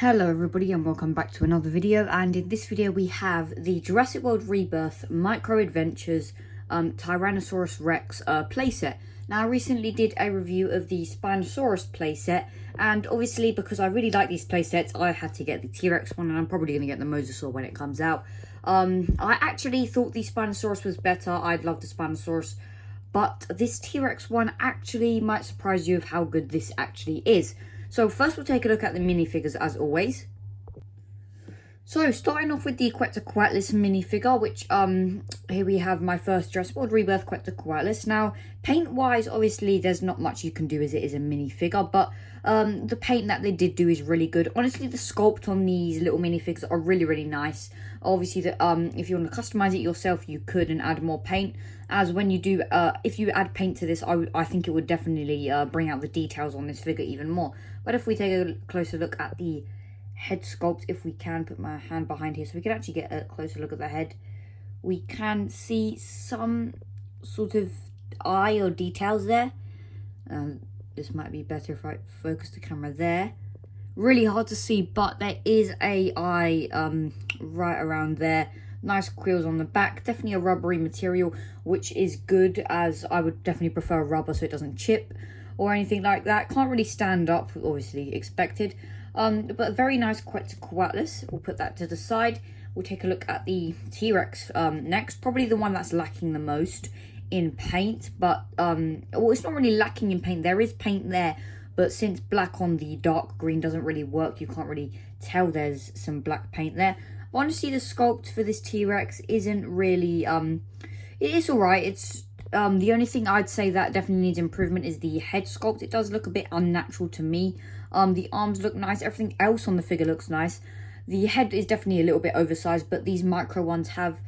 Hello everybody and welcome back to another video, and in this video we have the Jurassic World Rebirth Micro Adventures Tyrannosaurus Rex playset. Now I recently did a review of the Spinosaurus playset, and obviously because I really like these playsets I had to get the T.Rex one, and I'm probably going to get the Mosasaur when it comes out. I actually thought the Spinosaurus was better. I'd love the Spinosaurus, but this T.Rex one actually might surprise you of how good this actually is. So first we'll take a look at the minifigures as always. So starting off with the Quetzalcoatlus minifigure, which here we have my first Jurassic World Rebirth Quetzalcoatlus. Now paint wise obviously there's not much you can do as it is a minifigure, but the paint that they did do is really good. Honestly, the sculpt on these little minifigures are really nice. Obviously if you want to customize it yourself you could and add more paint, as when you do if you add paint to this I think it would definitely bring out the details on this figure even more. But if we take a closer look at the head sculpt, if we can put my hand behind here so we can actually get a closer look at the head, we can see some sort of eye or details there. This might be better if I focus the camera there. Really hard to see, but there is a eye right around there. Nice quills on the back, definitely a rubbery material, which is good, as I would definitely prefer rubber so it doesn't chip or anything like that. Can't really stand up, obviously expected. But a very nice Quetzalcoatlus. We'll put that to the side. We'll take a look at the T-Rex next. Probably the one that's lacking the most in paint, but well, it's not really lacking in paint. There is paint there, but since black on the dark green doesn't really work, you can't really tell there's some black paint there. But honestly, the sculpt for this T-Rex isn't really it is alright. It's the only thing I'd say that definitely needs improvement is the head sculpt. It does look a bit unnatural to me. The arms look nice. Everything else on the figure looks nice. The head is definitely a little bit oversized, but these micro ones have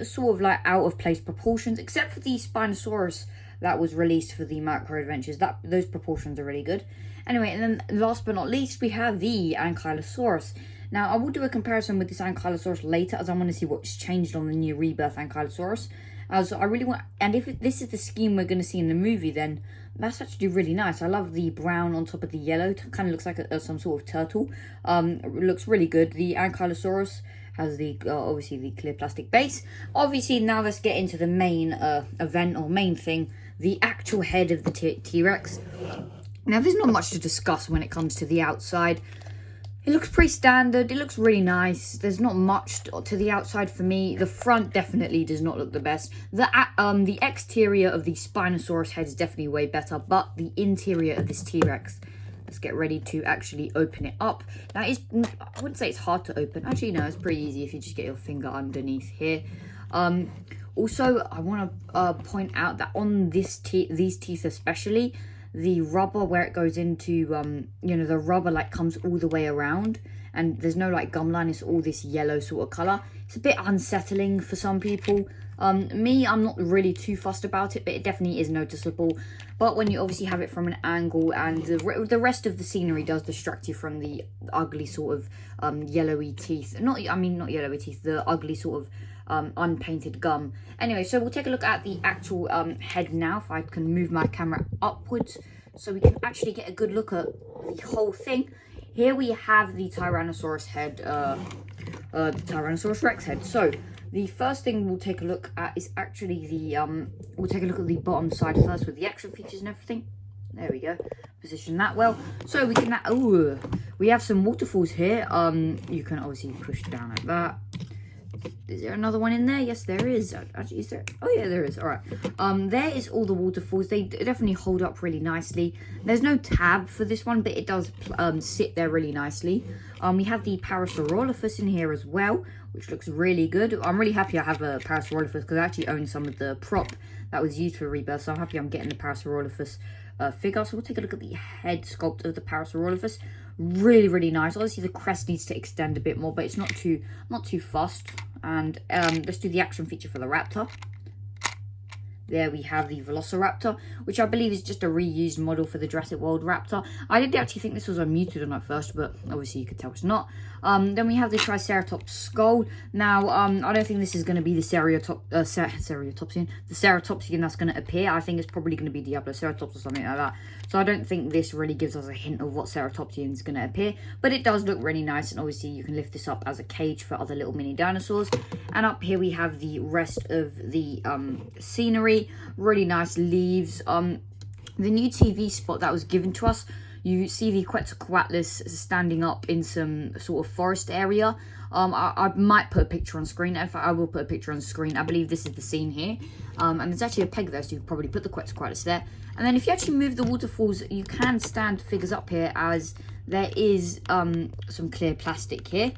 sort of like out of place proportions, except for the Spinosaurus that was released for the Micro Adventures. Those proportions are really good. Anyway, and then last but not least, we have the Ankylosaurus. Now, I will do a comparison with this Ankylosaurus later, as I want to see what's changed on the new Rebirth Ankylosaurus. As I really want, and if this is the scheme we're going to see in the movie, then that's actually really nice. I love the brown on top of the yellow. Kind of looks like some sort of turtle. It looks really good. The Ankylosaurus has the obviously the clear plastic base. Obviously, now let's get into the main event or main thing, the actual head of the T-Rex. Now, there's not much to discuss when it comes to the outside. It looks pretty standard. It looks really nice. There's not much to the outside for me. The front definitely does not look the best. The exterior of the Spinosaurus head is definitely way better, but the interior of this T-Rex, let's get ready to actually open it up. Now, I wouldn't say it's hard to open. Actually, no, it's pretty easy if you just get your finger underneath here. Also, I want to point out that on these teeth especially, the rubber where it goes into, you know, the rubber like comes all the way around, and there's no like gum line. It's all this yellow sort of color. It's a bit unsettling for some people. Me, I'm not really too fussed about it, but it definitely is noticeable. But when you obviously have it from an angle, and the rest of the scenery does distract you from the ugly sort of yellowy teeth. Not yellowy teeth, the ugly sort of unpainted gum. Anyway, so we'll take a look at the actual head now, if I can move my camera upwards so we can actually get a good look at the whole thing. Here we have the Tyrannosaurus head, the Tyrannosaurus Rex head. So the first thing we'll take a look at is actually the we'll take a look at the bottom side first with the action features and everything. There we go, position that well. So we can we have some waterfalls here. You can obviously push down like that. Is there another one in there? Yes, there is. Actually, is there? Oh, yeah, there is. All right. There is all the waterfalls. They definitely hold up really nicely. There's no tab for this one, but it does sit there really nicely. We have the Parasaurolophus in here as well, which looks really good. I'm really happy I have a Parasaurolophus because I actually own some of the prop that was used for Rebirth, so I'm happy I'm getting the Parasaurolophus figure. So we'll take a look at the head sculpt of the Parasaurolophus. Really nice. Obviously, the crest needs to extend a bit more, but it's not too fussed. And let's do the action feature for the raptor. there we have the Velociraptor, which I believe is just a reused model for the Jurassic World Raptor. I did actually think this was a Mutant at first, but obviously you could tell it's not. Then we have the Triceratops skull. Now, I don't think this is going to be the Ceratopsian that's going to appear. I think it's probably going to be Diabloceratops or something like that. So I don't think this really gives us a hint of what Ceratopsian is going to appear, but it does look really nice, and obviously you can lift this up as a cage for other little mini dinosaurs. And up here we have the rest of the scenery. Really nice leaves. The new TV spot that was given to us, you see the Quetzalcoatlus standing up in some sort of forest area. I might put a picture on screen. In fact, I will put a picture on screen. I believe this is the scene here. And there's actually a peg there, so you could probably put the Quetzalcoatlus there. And then if you actually move the waterfalls, you can stand figures up here, as there is some clear plastic here,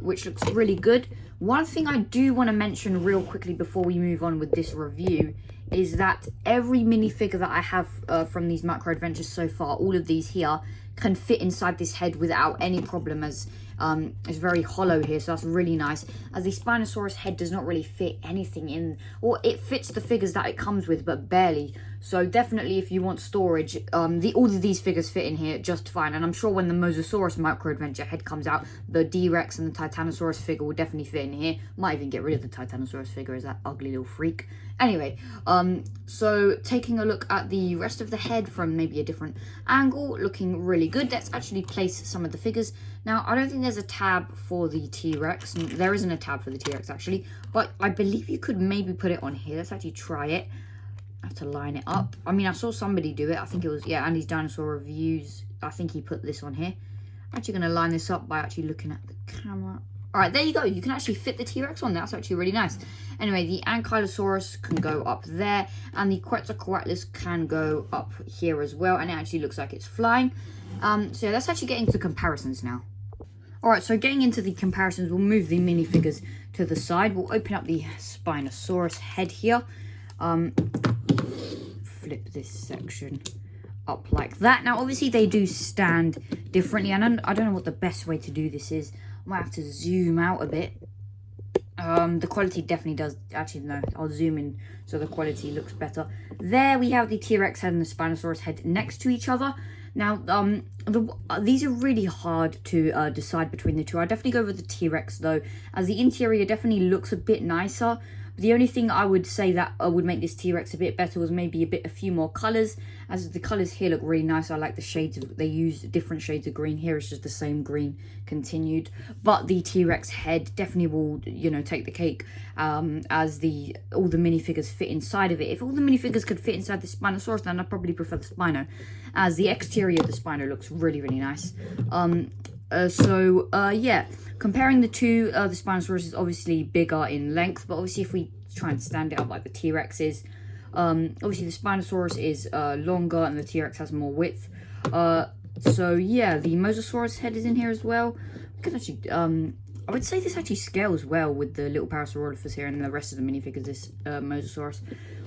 which looks really good. One thing I do want to mention real quickly before we move on with this review is that every minifigure that I have from these micro adventures so far, all of these here, can fit inside this head without any problem, as it's very hollow here, so that's really nice, as the Spinosaurus head does not really fit anything in, or it fits the figures that it comes with, but barely. So definitely if you want storage, all of these figures fit in here just fine. And I'm sure when the Mosasaurus micro adventure head comes out, the T.Rex and the Titanosaurus figure will definitely fit in here. Might even get rid of the Titanosaurus figure as that ugly little freak. Anyway, so taking a look at the rest of the head from maybe a different angle, looking really good. Let's actually place some of the figures. Now, I don't think there's a tab for the T.Rex. There isn't a tab for the T.Rex actually, but I believe you could maybe put it on here. Let's actually try it. I have to line it up. I mean, I saw somebody do it. I think it was, yeah, Andy's Dinosaur Reviews. I think he put this on here. I'm actually going to line this up by actually looking at the camera. All right, there you go. You can actually fit the T-Rex on there. That's actually really nice. Anyway, the Ankylosaurus can go up there, and the Quetzalcoatlus can go up here as well, and it actually looks like it's flying. So yeah, let's actually get into comparisons now. All right, so getting into the comparisons, we'll move the minifigures to the side. We'll open up the Spinosaurus head here. Flip this section up like that. Now, obviously, they do stand differently, and I don't know what the best way to do this is. I might have to zoom out a bit. The quality definitely does. Actually, no, I'll zoom in so the quality looks better. There we have the T-Rex head and the Spinosaurus head next to each other. Now, these are really hard to decide between the two. I definitely go with the T-Rex though, as the interior definitely looks a bit nicer. The only thing I would say that would make this T-Rex a bit better was maybe a few more colours, as the colours here look really nice. I like the shades, they use different shades of green. Here it's just the same green continued. But the T-Rex head definitely will, you know, take the cake, as all the minifigures fit inside of it. If all the minifigures could fit inside the Spinosaurus, then I'd probably prefer the Spino, as the exterior of the Spino looks really, really nice. Yeah, comparing the two, the Spinosaurus is obviously bigger in length, but obviously if we try and stand it up like the T-Rex is, obviously the Spinosaurus is longer and the T-Rex has more width. So yeah, the Mosasaurus head is in here as well. We can actually, I would say this actually scales well with the little Parasaurolophus here and the rest of the minifigures, this Mosasaurus.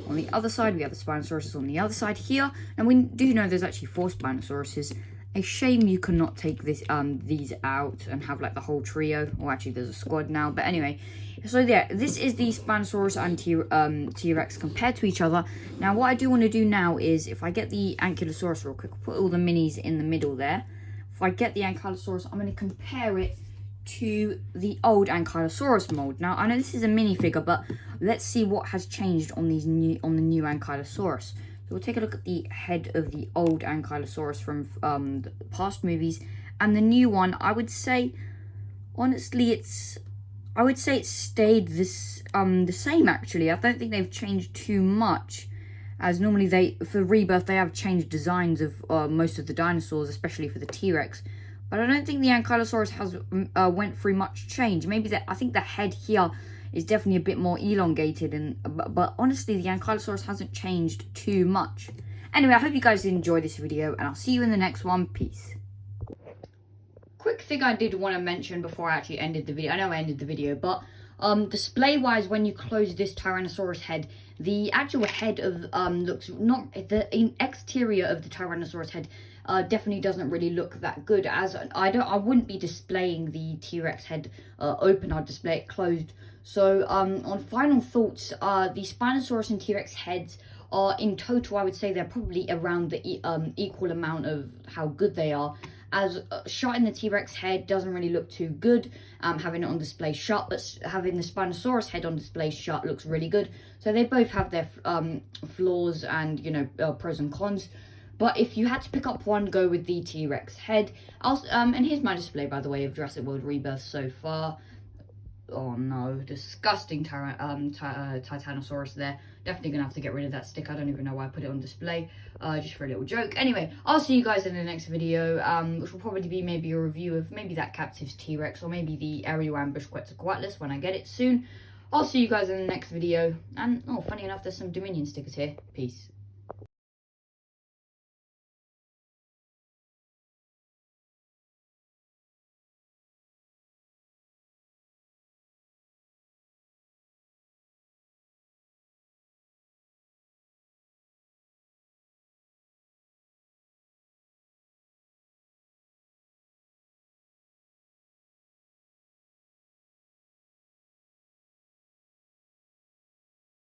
On the other side, we have the Spinosaurus on the other side here, and we do know there's actually 4 Spinosauruses. A shame you cannot take this these out and have like the whole trio. Or actually there's a squad now. But anyway, so yeah, this is the Spinosaurus and T-Rex compared to each other. Now what I do want to do now is, if I get the Ankylosaurus real quick, put all the minis in the middle there. If I get the Ankylosaurus, I'm going to compare it to the old Ankylosaurus mold. Now I know this is a minifigure, but let's see what has changed on the new Ankylosaurus. So we'll take a look at the head of the old Ankylosaurus from the past movies, and the new one. I would say, honestly, it stayed the same actually. I don't think they've changed too much, as normally for Rebirth they have changed designs of most of the dinosaurs, especially for the T-Rex. But I don't think the Ankylosaurus has went through much change. Maybe I think the head here is definitely a bit more elongated, but honestly the Ankylosaurus hasn't changed too much. Anyway, I hope you guys enjoyed this video, and I'll see you in the next one. Peace. Quick thing I did want to mention before I actually ended the video. I know I ended the video, but display wise, when you close this Tyrannosaurus head, the actual head of looks not, the exterior of the Tyrannosaurus head definitely doesn't really look that good, as I wouldn't be displaying the T-Rex head open. I'd display it closed. So on final thoughts, the Spinosaurus and T-Rex heads are, in total, I would say they're probably around the equal amount of how good they are. As shut in the T-Rex head doesn't really look too good, having it on display shut, but having the Spinosaurus head on display shut looks really good. So they both have their flaws and, you know, pros and cons. But if you had to pick up one, go with the T-Rex head. And here's my display, by the way, of Jurassic World Rebirth so far. Oh no, disgusting Titanosaurus there. Definitely gonna have to get rid of that stick. I don't even know why I put it on display, just for a little joke. Anyway, I'll see you guys in the next video, which will probably be maybe a review of maybe that Captive's T-Rex, or maybe the aerial ambush Quetzalcoatlus when I get it soon. I'll see you guys in the next video. And, oh, funny enough, there's some Dominion stickers here. Peace.